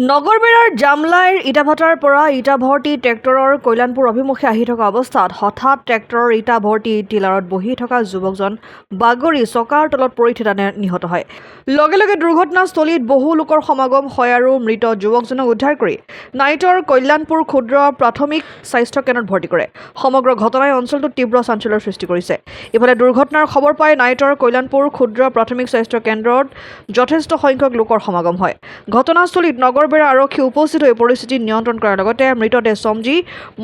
নগৰবেৰাৰ জামলাইৰ ইটাভাটাৰ পৰা ইটা ভৰ্তি ট্ৰেক্টৰৰ কল্যাণপুৰ অভিমুখে আহি থকা অৱস্থাত হঠাৎ ট্ৰেক্টৰৰ ইটা ভৰ্তি টিলাৰত বহি থকা যুৱকজন বাগৰি চকাৰ তলত পৰি থিতানে নিহত হয়। লগে লগে দুৰ্ঘটনাস্থলীত বহু লোকৰ সমাগম হয় আৰু মৃত যুৱকজনক উদ্ধাৰ কৰি নাইটৰ কল্যাণপুৰ ক্ষুদ্ৰ প্ৰাথমিক স্বাস্থ্য কেন্দ্ৰত ভৰ্তি কৰে। সমগ্ৰ ঘটনাই অঞ্চলটোত তীব্ৰ চাঞ্চল্যৰ সৃষ্টি কৰিছে। ইফালে দুৰ্ঘটনাৰ খবৰ পাই নাইটৰ কল্যাণপুৰ ক্ষুদ্ৰ প্ৰাথমিক স্বাস্থ্য কেন্দ্ৰত যথেষ্ট সংখ্যক লোকৰ সমাগম হয়। ঘটনাস্থলীত নগৰবেৰা আৰক্ষী উপস্থিত হৈ পৰিস্থিতি নিয়ন্ত্ৰণ কৰাৰ লগতে মৃতদেহ চমজি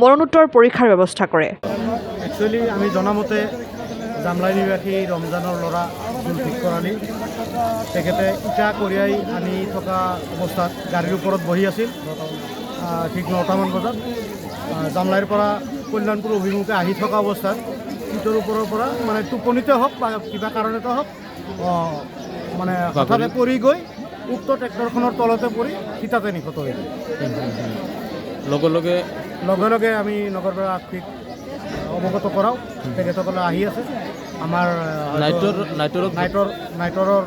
মৰণোত্তৰ পৰীক্ষাৰ ব্যৱস্থা কৰে। একচুৱেলি আমি জনামতে জামলাই নিবাসী ৰমজানৰ ল'ৰা জুলফিকৰ আলী তেখেতে ইটা কঢ়িয়াই আনি থকা অৱস্থাত গাড়ীৰ ওপৰত বহি আছিল। ঠিক 9টামান বজাত জামলাইৰ পৰা কল্যাণপুৰ অভিমুখে আহি থকা অৱস্থাত সিটোৰ ওপৰৰ পৰা মানে টোপনিতে হওক বা কিবা কাৰণতে হওক মানে হঠাতে পৰি গৈ উক্ত ট্ৰেক্টৰখনৰ তলতে পৰি সিটাতে নিহত হৈ লগে লগে আমি নগৰবেৰা আৰক্ষীক অৱগত কৰাওঁ। তেখেতসকলে আহি আছে। আমাৰ নাইটৰৰ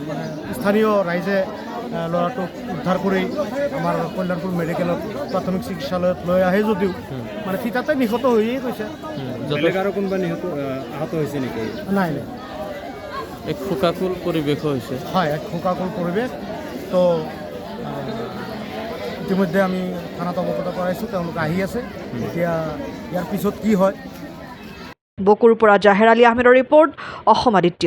মানে স্থানীয় ৰাইজে ল'ৰাটোক উদ্ধাৰ কৰি আমাৰ কল্যাণপুৰ মেডিকেলত প্ৰাথমিক চিকিৎসালয়ত লৈ আহে যদিও মানে সিটাতে নিহত হৈয়ে গৈছে। আৰু কোনোবা আহত হৈছে নেকি? নাই এক শোকাকুল পৰিৱেশ হৈছে। হয়, এক শোকাকুল পৰিৱেশ। তো ইতিমধ্যে আমি থানাত অৱগত কৰাইছোঁ, তেওঁলোকে আহি আছে। এতিয়া ইয়াৰ পিছত কি হয়। বকুৰ পৰা জাহেৰ আলী আহমেদৰ ৰিপৰ্ট, অসম আদিত্য।